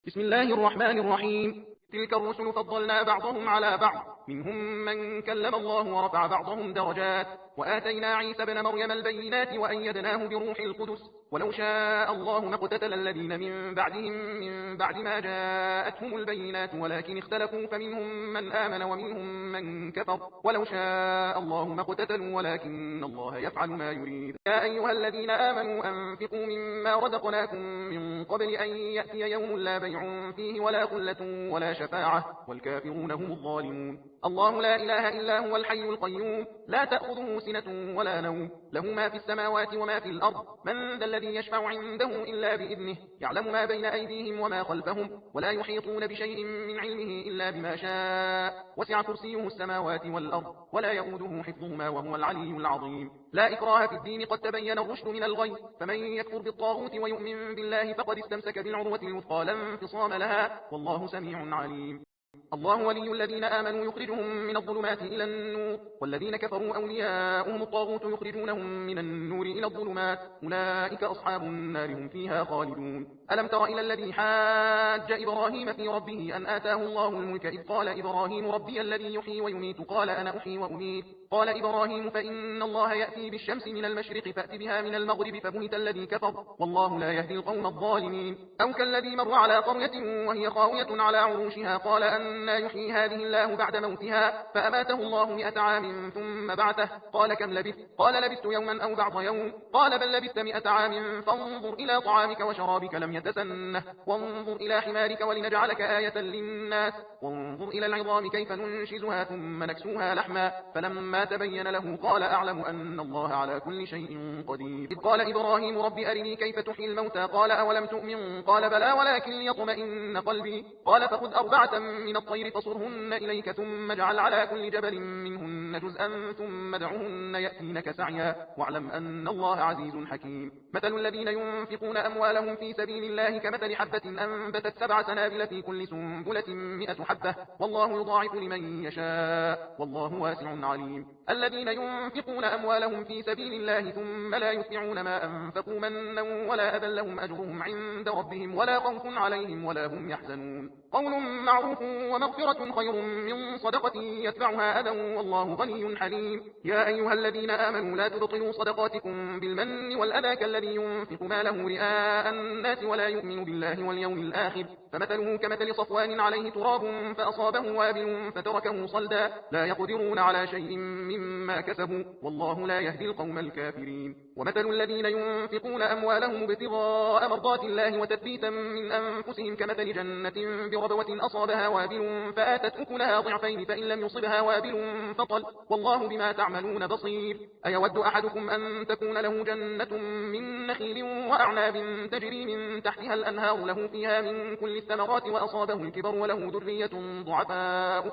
بسم الله الرحمن الرحيم. تلك الرسل فضلنا بعضهم على بعض، منهم من كلم الله ورفع بعضهم درجات، وآتينا عيسى ابن مريم البينات وأيدناه بروح القدس. ولو شاء الله ما اقتتل الذين من بعدهم من بعد ما جاءتهم البينات ولكن اختلفوا فمنهم من آمن ومنهم من كفر. ولو شاء الله ما اقتتلوا ولكن الله يفعل ما يريد. يا أيها الذين آمنوا أنفقوا مما رزقناكم من قبل أن يأتي يوم لا بيع فيه ولا خلة ولا شفاعة والكافرون هم الظالمون. الله لا إله إلا هو الحي القيوم، لا تأخذه سنة ولا نوم، له ما في السماوات وما في الأرض. من ذا الذي يشفع عنده إلا بإذنه، يعلم ما بين أيديهم وما خلفهم، ولا يحيطون بشيء من علمه إلا بما شاء. وسع كرسيه السماوات والأرض ولا يؤوده حفظهما وهو العلي العظيم. لا إكراه في الدين، قد تبين الرشد من الغي، فمن يكفر بالطاغوت ويؤمن بالله فقد استمسك بالعروة الوثقى لا انفصام لها، والله سميع عليم. الله ولي الذين آمنوا يخرجهم من الظلمات إلى النور، والذين كفروا أولياؤهم الطاغوت يخرجونهم من النور إلى الظلمات، أولئك أصحاب النار هم فيها خالدون. ألم تر إلى الذي حاج إبراهيم في ربه أن آتاه الله الملك إذ قال إبراهيم ربي الذي يحيي ويميت قال أنا أحيي وأميت. قال إبراهيم فإن الله يأتي بالشمس من المشرق فأت بها من المغرب فبهت الذي كفر والله لا يهدي القوم الظالمين. أو كالذي مر على قرية وهي خاوية على عروشها قال أنى يحيي هذه الله بعد موتها فأماته الله 100 عام ثم بعثه قال كم لبثت؟ قال لبثت يوما أو بعض يوم. قال بل لبثت 100 عام فانظر إلى طعامك وشرابك لم يتسنه، وانظر إلى حمارك ولنجعلك آية للناس، وانظر إلى العظام كيف ننشزها ثم نكسوها لحما. فلما تبين له قال أعلم أن الله على كل شيء قدير. إذ قال إبراهيم رب أرني كيف تحيي الموتى قال أولم تؤمن قال بلى ولكن ليطمئن قلبي. قال فخذ 4 من الطير فصرهن إليك ثم اجعل على كل جبل منهن جزءا ثم ادعهن يأتينك سعيا واعلم أن الله عزيز حكيم. مثل الذين ينفقون أموالهم في سبيل الله كمثل حبة أنبتت 7 سنابل في كل سنبلة 100 حبة والله يضاعف لمن يشاء والله واسع عليم. الذين ينفقون أموالهم في سبيل الله ثم لا يتبعون ما أنفقوا منا ولا أذى لهم أجرهم عند ربهم ولا خوف عليهم ولا هم يحزنون. قول معروف ومغفرة خير من صدقة يتبعها أذى والله غني حليم. يا أيها الذين آمنوا لا تبطلوا صدقاتكم بالمن والأذى كالذي ينفق ماله رئاء الناس ولا يؤمن بالله واليوم الآخر فمثله كمثل صفوان عليه تراب فأصابه وابل فتركه صلدا لا يقدرون على شيء مما كسبوا والله لا يهدي القوم الكافرين. ومثل الذين ينفقون أموالهم ابتغاء مرضات الله وتثبيتا من أنفسهم كمثل جنة بربوة أصابها وابل فآتت أكلها ضعفين فإن لم يصبها وابل فطل والله بما تعملون بصير. أيود أحدكم أن تكون له جنة من نخيل وأعناب تجري من تحتها الأنهار له فيها من كل الثمرات وأصابه الكبر وله ذرية ضعفاء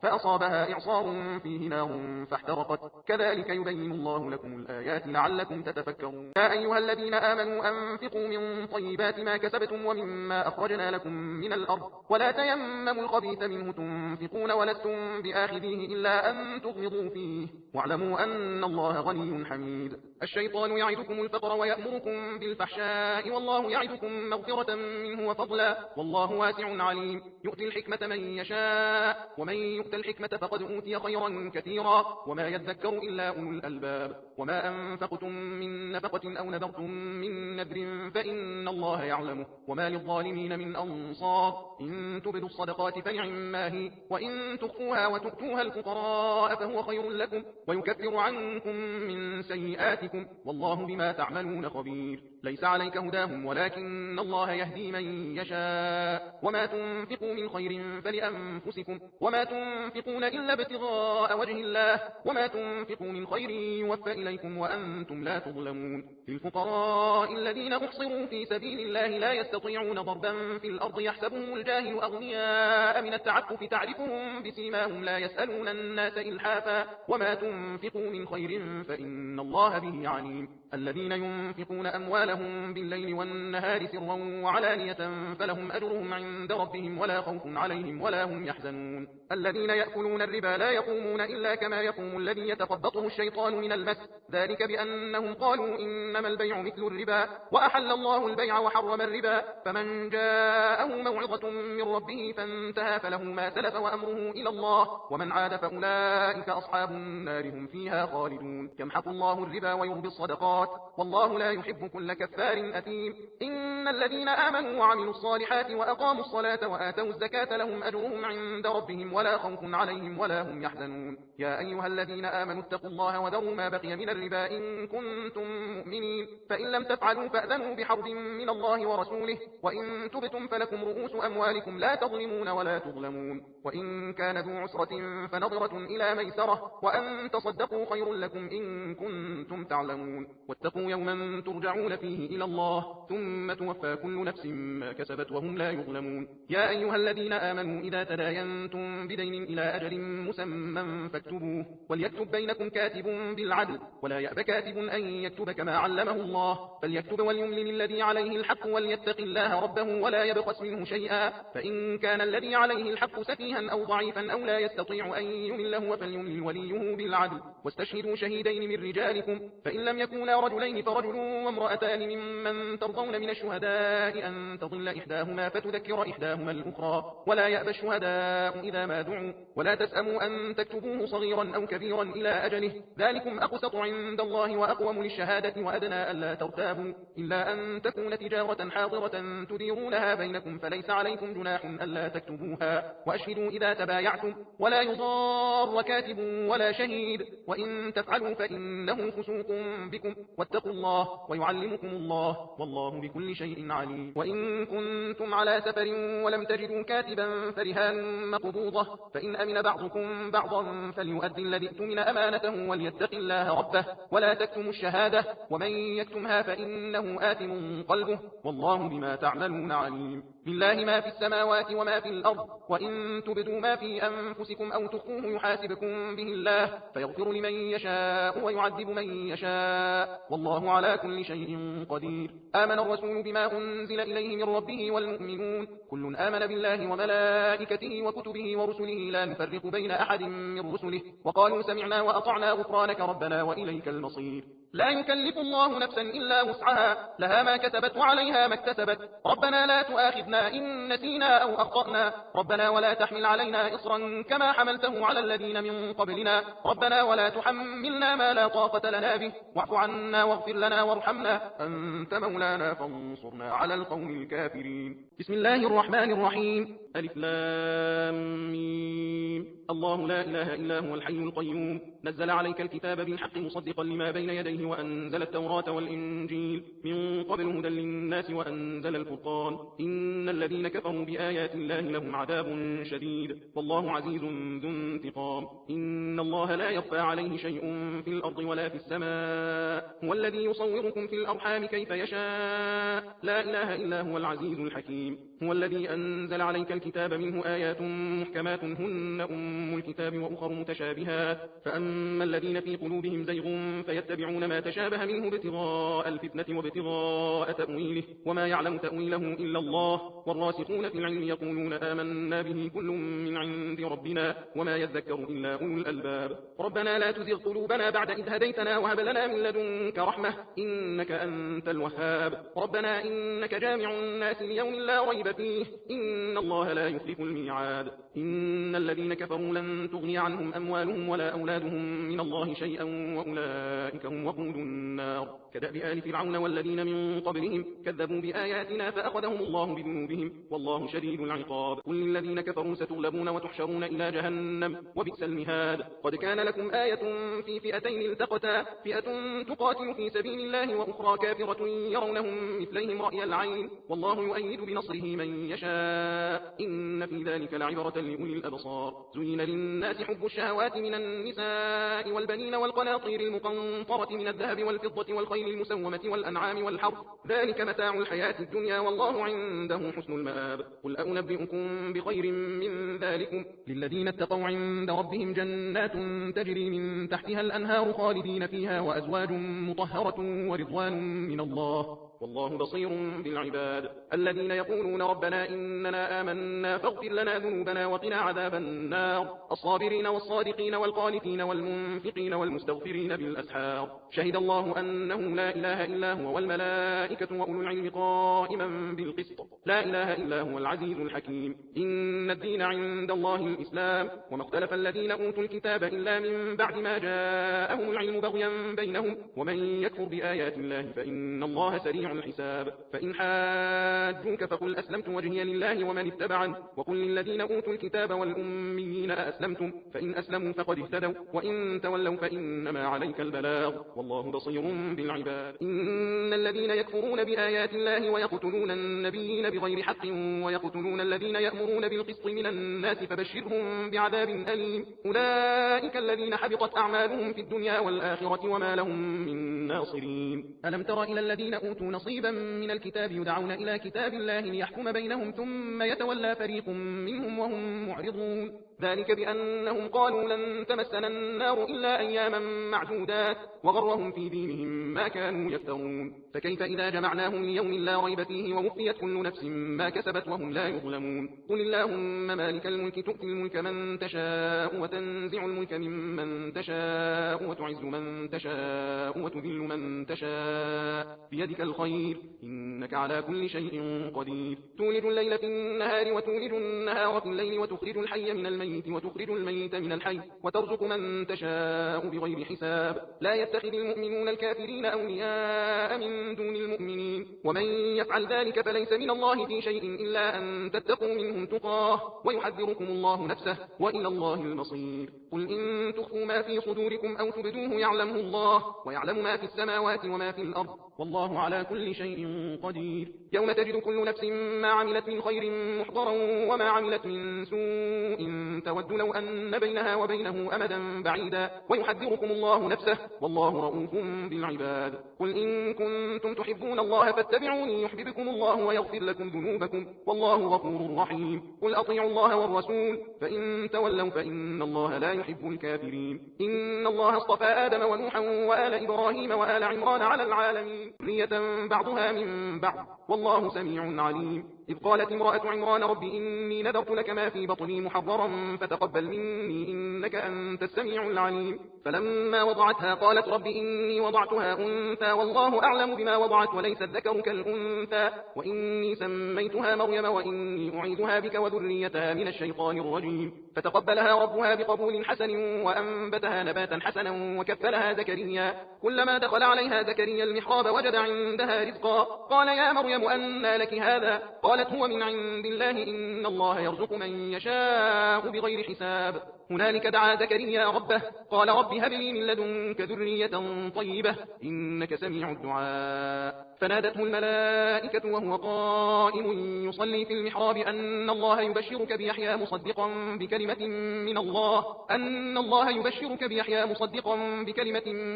فأصابها إعصار فيه نار فاحترقت كذلك يبين الله لكم الآيات لعلكم تتفكرون. يا أيها الذين آمنوا أنفقوا من طيبات ما كسبتم ومما أخرجنا لكم من الأرض ولا تيمموا الخبيث منه تنفقون ولستم بآخذيه إلا أن تغمضوا فيه واعلموا أن الله غني حميد. الشيطان يعدكم الفقر ويأمركم بالفحشاء والله يعدكم مغفرة منه وفضلا والله واسع عليم. يؤتي الحكمة من يشاء ومن يؤت الحكمة فقد أوتي خيرا كثيرا وما يذكر إلا أولو الألباب. وما أنفقتم من نفقة أو نذرتم من نذر فإن الله يعلمه وما للظالمين من أنصار. إن تبدوا الصدقات فنعما هي وإن تخفوها وتؤتوها الفقراء فهو خير لكم ويكفر عنكم من سيئاتكم والله بما تعملون خبير. ليس عليك هداهم ولكن الله يهدي من يشاء وما تنفقوا من خير فلأنفسكم وما تنفقون إلا ابتغاء وجه الله وما تنفقوا من خير يوفى إليكم وأنتم لا تظلمون. للفقراء الذين أحصروا في سبيل الله لا يستطيعون ضربا في الأرض يحسبهم الجاهل أغنياء من التعفف تعرفهم بسيماهم لا يسألون الناس إلحافا وما تنفقوا من خير فإن الله به عليم. الذين ينفقون أموالهم بالليل والنهار سرا وعلانية فلهم أجرهم عند ربهم ولا خوف عليهم ولا هم يحزنون. الذين يأكلون الربا لا يقومون إلا كما يقوم الذي يتخبطه الشيطان من المس، ذلك بأنهم قالوا إنما البيع مثل الربا وأحل الله البيع وحرم الربا، فمن جاءه موعظة من ربه فانتهى فله ما سلف وأمره إلى الله ومن عاد فأولئك أصحاب النار هم فيها خالدون. يمحق الله الربا ويربي الصدقات والله لا يحب كل كفار أثيم. إن الذين آمنوا وعملوا الصالحات وأقاموا الصلاة وآتوا الزكاة لهم أجرهم عند ربهم ولا خوف عليهم ولا هم يحزنون. يا أيها الذين آمنوا اتقوا الله وذروا ما بقي من الربا إن كنتم مؤمنين، فإن لم تفعلوا فأذنوا بحرب من الله ورسوله، وإن تبتم فلكم رؤوس أموالكم لا تظلمون ولا تظلمون، وإن كان ذو عسرة فنظرة إلى ميسرة، وأن تصدقوا خير لكم إن كنتم تعلمون. واتقوا يوما ترجعون فيه إلى الله ثم توفى كل نفس ما كسبت وهم لا يظلمون. يا أيها الذين آمنوا إذا تداينتم بدين إلى أجل مسمى فاكتبوه، وليكتب بينكم كاتب بالعدل ولا يأب كاتب أن يكتب كما علمه الله، فليكتب وليملل الذي عليه الحق وليتق الله ربه ولا يبخس منه شيئا، فإن كان الذي عليه الحق سفيها أو ضعيفا أو لا يستطيع أن يمله فليملل وليه بالعدل، واستشهدوا شهيدين من رجالكم، فإن لم يكونا رجلين فرجل وامرأتان ممن ترضون من الشهداء أن تضل إحداهما فتذكر إحداهما الأخرى، ولا يأبى الشهداء إذا ما دعوا، ولا تسأموا أن تكتبوه صغيرا أو كبيرا إلى أجله، ذلكم أقسط عند الله وأقوم للشهادة وأدنى ألا ترتابوا، إلا أن تكون تجارة حاضرة تديرونها بينكم فليس عليكم جناح ألا تكتبوها، وأشهدوا إذا تبايعتم، ولا يضار كاتب ولا شهيد، وإن تفعلوا فإنه فسوق بكم، واتقوا الله ويعلمكم الله والله بكل شيء عليم. وإن كنتم على سفر ولم تجدوا كاتبا فرهان مقبوضة، فإن أمن بعضكم بعضا فليؤدي الذي اؤتمن أمانته وليتق الله ربه ولا تكتموا الشهادة، ومن يكتمها فإنه آثم قلبه والله بما تعملون عليم. لله ما في السماوات وما في الأرض، وإن تبدوا ما في أنفسكم أو تخفوه يحاسبكم به الله فيغفر لمن يشاء ويعذب من يشاء والله على كل شيء قدير. آمن الرسول بما أنزل إليه من ربه والمؤمنون كل آمن بالله وملائكته وكتبه ورسله لا نفرق بين أحد من رسله وقالوا سمعنا وأطعنا غفرانك ربنا وإليك المصير. لا يكلف الله نفسا إلا وسعها لها ما كسبت وعليها ما اكتسبت ربنا لا تؤاخذنا إن نسينا أو أخطأنا ربنا ولا تحمل علينا إصرا كما حملته على الذين من قبلنا ربنا ولا تحملنا ما لا طاقة لنا به واعف عنا واغفر لنا وارحمنا أنت مولانا فانصرنا على القوم الكافرين. بسم الله الرحمن الرحيم. ألف لام ميم. الله لا إله إلا هو الحي القيوم نزل عليك الكتاب بالحق مصدقا لما بين يديه وأنزل التوراة والإنجيل من قبل هدى للناس وأنزل الفرقان إن الذين كفروا بآيات الله لهم عذاب شديد والله عزيز ذو انتقام. إن الله لا يخفى عليه شيء في الأرض ولا في السماء هو الذي يصوركم في الأرحام كيف يشاء لا إله إلا هو العزيز الحكيم. هو الذي أنزل عليك الكتاب منه آيات محكمات هن أم الكتاب وأخر متشابهات فأما الذين في قلوبهم زيغ فيتبعون ما تشابه منه ابتغاء الفتنة وابتغاء تأويله وما يعلم تأويله إلا الله والراسخون في العلم يقولون آمنا به كل من عند ربنا وما يذكر إلا أولو الألباب. ربنا لا تزغ قلوبنا بعد إذ هديتنا وهب لنا من لدنك رحمة إنك أنت الوهاب. ربنا إنك جامع الناس ليوم لا ريب فيه إن الله لا يخلف الميعاد. إن الذين كفروا لن تغني عنهم أموالهم ولا أولادهم من الله شيئا وأولئك هم وقود النار. كدأب آل فرعون والذين من قبلهم كذبوا بآياتنا فأخذهم الله بذنوبهم والله شديد العقاب. قل للذين كفروا ستغلبون وتحشرون إلى جهنم وبئس المهاد. قد كان لكم آية في فئتين التقتا فئة تقاتل في سبيل الله وأخرى كافرة يرونهم مثليهم رأي العين والله يؤيد بنصره من يشاء إن في ذلك لعبرة لأولي الأبصار. زين للناس حب الشهوات من النساء والبنين والقناطير المقنطرة من الذهب والفضة والخيل المسومة والأنعام والحرث ذلك متاع الحياة الدنيا والله عنده حسن حسن المآب. قل أنبئكم بخير من ذلكم للذين اتقوا عند ربهم جنات تجري من تحتها الأنهار خالدين فيها وأزواج مطهرة ورضوان من الله والله بصير بالعباد. الذين يقولون ربنا إننا آمنا فاغفر لنا ذنوبنا وقنا عذاب النار. الصابرين والصادقين والقانتين والمنفقين والمستغفرين بالأسحار. شهد الله أنه لا إله إلا هو والملائكة وأولو العلم قائما بالقسط لا إله إلا هو العزيز الحكيم. إن الدين عند الله الإسلام وما اختلف الذين أوتوا الكتاب إلا من بعد ما جاءهم العلم بغيا بينهم ومن يكفر بآيات الله فإن الله سريع الحساب. فإن حاجوك فقل أسلمت وجهي لله ومن اتبعني وقل للذين أوتوا الكتاب والأميين أأسلمتم فإن أسلموا فقد اهتدوا وإن تولوا فإنما عليك البلاغ والله بصير بالعباد. إن الذين يكفرون بآيات الله ويقتلون النبيين بغير حق ويقتلون الذين يأمرون بالقسط من الناس فبشرهم بعذاب أليم. أولئك الذين حبطت أعمالهم في الدنيا والآخرة وما لهم من ناصرين. ألم تر إلى الذين أوتوا نصيبا من الكتاب يدعون إلى كتاب الله ليحكم بينهم ثم يتولى فريق منهم وهم معرضون. ذلك بأنهم قالوا لن تمسنا النار إلا أياما معدودات وغرهم في دينهم ما كانوا يفترون. فكيف إذا جمعناهم ليوم لا ريب فيه ووفيت كل نفس ما كسبت وهم لا يظلمون. قل اللهم مالك الملك تؤتي الملك من تشاء وتنزع الملك ممن تشاء وتعز من تشاء وتذل من تشاء بيدك الخير إنك على كل شيء قدير. تولج الليل في النهار وتولج النهار في الليل وتخرج الحي من الميت وتخرج الميت من الحي وترزق من تشاء بغير حساب. لا يتخذ المؤمنون الكافرين أولياء من دون المؤمنين ومن يفعل ذلك فليس من الله في شيء إلا أن تتقوا منهم تقاه ويحذركم الله نفسه وإلى الله المصير. قل إن تخفوا ما في صدوركم أو تبدوه يعلمه الله ويعلم ما في السماوات وما في الأرض والله على كل شيء قدير. يوم تجد كل نفس ما عملت من خير محضرا وما عملت من سوء تود لو أن بينها وبينه أمدا بعيدا ويحذركم الله نفسه والله رؤوف بالعباد. قل إن كنتم تحبون الله فاتبعوني يحببكم الله ويغفر لكم ذنوبكم والله غفور رحيم. قل أطيعوا الله والرسول فإن تولوا فإن الله لا يحب الكافرين. إن الله اصطفى آدم ونوحا وآل إبراهيم وآل عمران على العالمين ذرية بعضها من بعض والله سميع عليم. إذ قالت امرأة عمران رب إني نذرت لك ما في بطني محررا فتقبل مني إنك أنت السميع العليم. فلما وضعتها قالت رب إني وضعتها أنثى والله أعلم بما وضعت وليس الذكر كالأنثى وإني سميتها مريم وإني أعيذها بك وذريتها من الشيطان الرجيم. فتقبلها ربها بقبول حسن وأنبتها نباتا حسنا وكفلها زكريا. كلما دخل عليها زكريا المحراب وجد عندها رزقا قال يا مريم أنى لك هذا قالت هو من عند الله إن الله يرزق من يشاء بغير حساب. هنالك دعا زكريا ربه قال رب هب لي من لدنك ذرية طيبة إنك سميع الدعاء. فنادته الملائكة وهو قائم يصلي في المحراب أن الله يبشرك بيحيى مصدقا بكلمة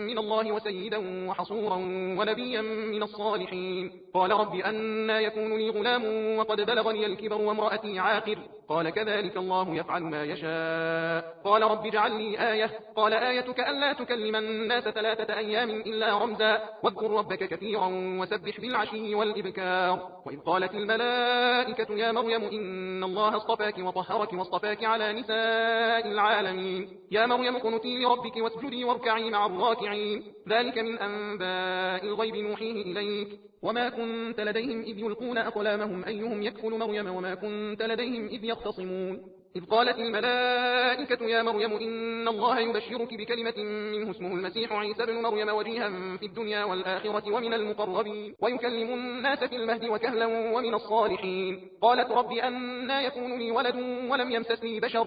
من الله وسيدا وحصورا ونبيا من الصالحين. قال رب أنى يكون لي غلام وقد بلغني الكبر وامرأتي عاقر قال كذلك الله يفعل ما يشاء. قال رب اجعل لي آية قال آيتك ألا تكلم الناس 3 أيام إلا رمزا واذكر ربك كثيرا وسبح بالعشي والإبكار. وإذ قالت الملائكة يا مريم إن الله اصطفاك وطهرك واصطفاك على نساء العالمين يا مريم اقنتي لربك واسجدي واركعي مع الراكعين. ذلك من أنباء الغيب نوحيه إليك وما كنت لديهم إذ يلقون أقلامهم أيهم يكفل مريم وما كنت لديهم إذ يختصمون. إذ قالت الملائكة يا مريم إن الله يبشرك بكلمة منه اسمه المسيح عيسى بن مريم وجيها في الدنيا والآخرة ومن المقربين ويكلم الناس في المهد وكهلا ومن الصالحين. قالت رب أنى يكون لي ولد ولم يمسسني بشر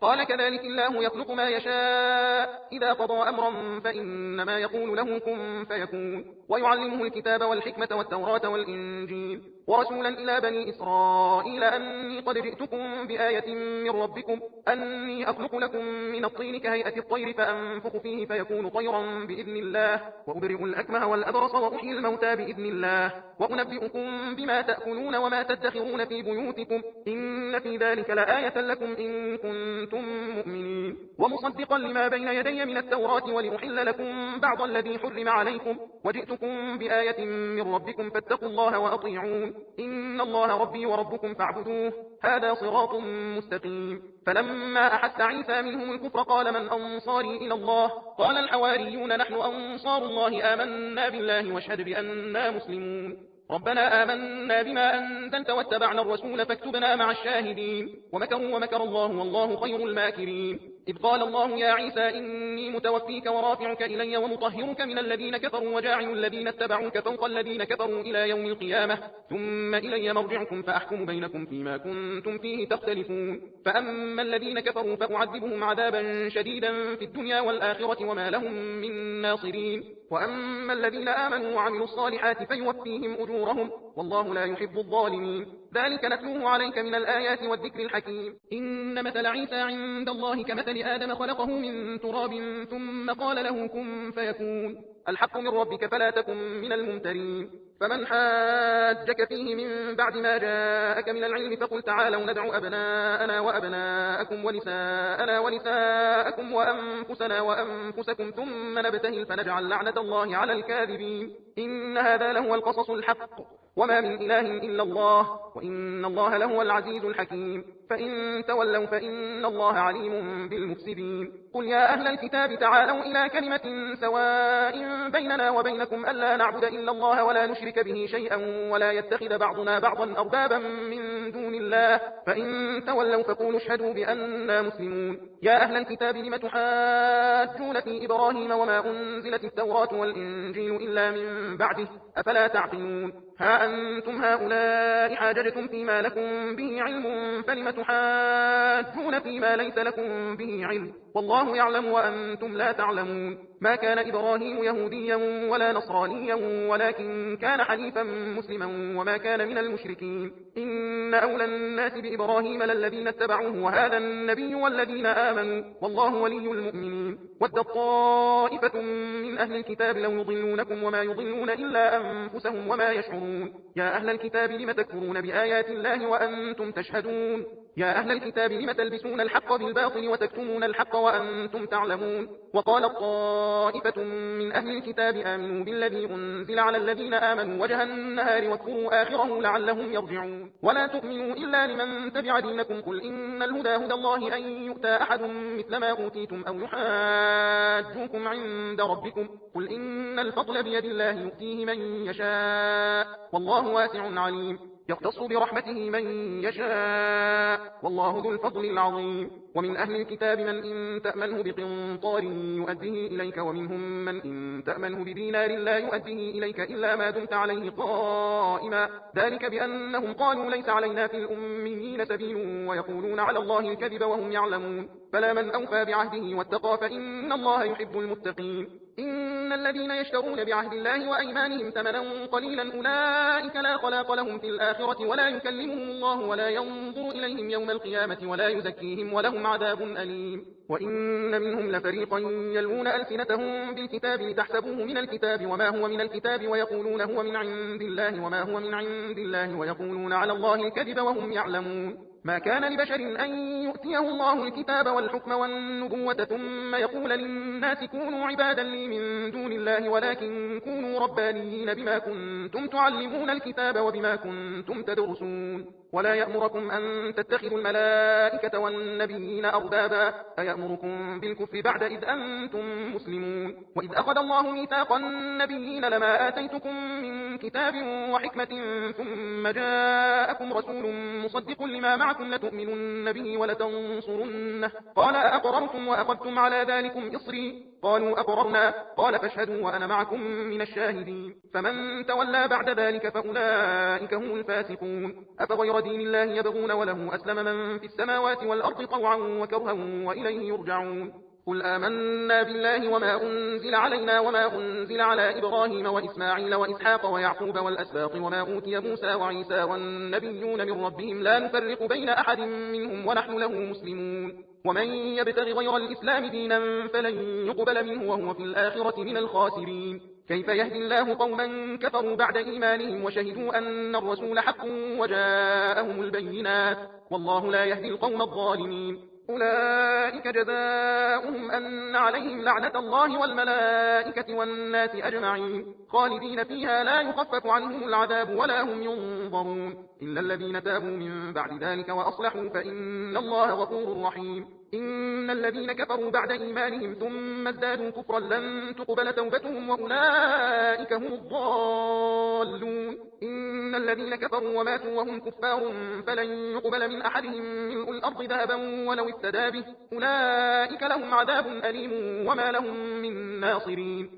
قال كذلك الله يخلق ما يشاء إذا قضى أمرا فإنما يقول له كن فيكون ويعلمه الكتاب والحكمة والتوراة والإنجيل ورسولا إلى بني إسرائيل أني قد جئتكم بآية من ربكم أني أخلق لكم من الطين كهيئة الطير فأنفخ فيه فيكون طيرا بإذن الله وأبرئ الأكمه والأبرص وأحيي الموتى بإذن الله وأنبئكم بما تأكلون وما تدخرون في بيوتكم إن في ذلك لآية لكم إن كنتم مؤمنين ومصدقا لما بين يدي من التوراة ولأحل لكم بعض الذي حرم عليكم وجئتكم بآية من ربكم فاتقوا الله وأطيعون إن الله ربي وربكم فاعبدوه هذا صراط مستقيم فلما أحس عيسى منهم الكفر قال من أنصاري إلى الله قال الحواريون نحن أنصار الله آمنا بالله واشهد بأننا مسلمون ربنا آمنا بما أنزلت واتبعنا الرسول فاكتبنا مع الشاهدين ومكروا ومكر الله والله خير الماكرين إذ قال الله يا عيسى إني متوفيك ورافعك إلي ومطهرك من الذين كفروا وجاعل الذين اتبعوك فوق الذين كفروا إلى يوم القيامة ثم إلي مرجعكم فأحكم بينكم فيما كنتم فيه تختلفون فأما الذين كفروا فأعذبهم عذابا شديدا في الدنيا والآخرة وما لهم من ناصرين وأما الذين آمنوا وعملوا الصالحات فيوفيهم أجورهم والله لا يحب الظالمين ذلك نتلوه عليك من الآيات والذكر الحكيم إن مثل عيسى عند الله كمثل آدم خلقه من تراب ثم قال له كن فيكون الحق من ربك فلا تكن من الممترين فمن حاجك فيه من بعد ما جاءك من العلم فقل تعالوا ندعو أبناءنا وأبناءكم ونساءنا ونساءكم وأنفسنا وأنفسكم ثم نبتهل فنجعل لعنة الله على الكاذبين إن هذا لهو القصص الحق وما من إله إلا الله وإن الله لهو العزيز الحكيم فإن تولوا فإن الله عليم بالمفسدين قل يا أهل الكتاب تعالوا إلى كلمة سواء بيننا وبينكم ألا نعبد إلا الله ولا نشرك به شيئا ولا يتخذ بعضنا بعضا أربابا من دون الله فإن تولوا فقولوا اشهدوا بأننا مسلمون يا أهل الكتاب لم تحاجون في إبراهيم وما أنزلت التوراة والإنجيل إلا من بعده أفلا تعقلون ها أنتم هؤلاء حاججتم فيما لكم به علم فلم تحاجون فيما ليس لكم به علم والله يعلم وأنتم لا تعلمون ما كان إبراهيم يهوديا ولا نصرانيا ولكن كان حنيفا مسلما وما كان من المشركين إن أولى الناس بإبراهيم للذين اتبعوه وهذا النبي والذين آمنوا والله ولي المؤمنين ود طائفة من أهل الكتاب لو يضلونكم وما يضلون إلا أنفسهم وما يشعرون يا أهل الكتاب لم تكفرون بآيات الله وأنتم تشهدون يا أهل الكتاب لم تلبسون الحق بالباطل وتكتمون الحق وأنتم تعلمون وقال طائفة من أهل الكتاب آمنوا بالذي أنزل على الذين آمنوا وجه النهار واكفروا آخره لعلهم يرجعون ولا تؤمنوا إلا لمن تبع دينكم قل إن الهدى هدى الله أن يؤتى أحد مثل ما أوتيتم أو يحاجوكم عند ربكم قل إن الفضل بيد الله يؤتيه من يشاء والله واسع عليم يختص برحمته من يشاء والله ذو الفضل العظيم ومن أهل الكتاب من إن تأمنه بقنطار يؤديه إليك ومنهم من إن تأمنه بدينار لا يؤديه إليك إلا ما دمت عليه قائما ذلك بأنهم قالوا ليس علينا في الأميين سبيل ويقولون على الله الكذب وهم يعلمون فلا من أوفى بعهده واتقى فإن الله يحب المتقين إن الذين يشترون بعهد الله وأيمانهم ثمنا قليلا أولئك لا خلاق لهم في الآخرة ولا يكلمهم الله ولا ينظر إليهم يوم القيامة ولا يزكيهم ولهم عذاب أليم وإن منهم لفريقا يلوون ألسنتهم بالكتاب لتحسبوه من الكتاب وما هو من الكتاب ويقولون هو من عند الله وما هو من عند الله ويقولون على الله الكذب وهم يعلمون ما كان لبشر أن يؤتيه الله الكتاب والحكم والنبوة ثم يقول للناس كونوا عبادا لي من دون الله ولكن كونوا ربانيين بما كنتم تعلمون الكتاب وبما كنتم تدرسون ولا يأمركم أن تتخذوا الملائكة والنبيين أربابا أيأمركم بالكفر بعد إذ أنتم مسلمون وإذ أخذ الله ميثاق النبيين لما آتيتكم من كتاب وحكمة ثم جاءكم رسول مصدق لما معكم لتؤمنن به ولتنصرنه قال أأقررتم وأخذتم على ذلكم إصري قالوا أقررنا قال فاشهدوا وأنا معكم من الشاهدين فمن تولى بعد ذلك فأولئك هم الفاسقون أفغير دين الله يبغون وله أسلم من في السماوات والأرض طوعا وكرها وإليه يرجعون قل آمنا بالله وما أنزل علينا وما أنزل على إبراهيم وإسماعيل وإسحاق ويعقوب والأسباط وما أوتي موسى وعيسى والنبيون من ربهم لا نفرق بين أحد منهم ونحن له مسلمون ومن يبتغ غير الإسلام دينا فلن يقبل منه وهو في الآخرة من الخاسرين كيف يهدي الله قوما كفروا بعد إيمانهم وشهدوا أن الرسول حق وجاءهم البينات والله لا يهدي القوم الظالمين أولئك جزاؤهم أن عليهم لعنة الله والملائكة والناس أجمعين خالدين فيها لا يخفف عنهم العذاب ولا هم ينظرون إلا الذين تابوا من بعد ذلك وأصلحوا فإن الله غفور رحيم إن الذين كفروا بعد إيمانهم ثم ازدادوا كفرا لن تقبل توبتهم وأولئك هم الضالون إن الذين كفروا وماتوا وهم كفار فلن يقبل من أحدهم ملء الأرض ذهبا ولو افتدى به أولئك لهم عذاب أليم وما لهم من ناصرين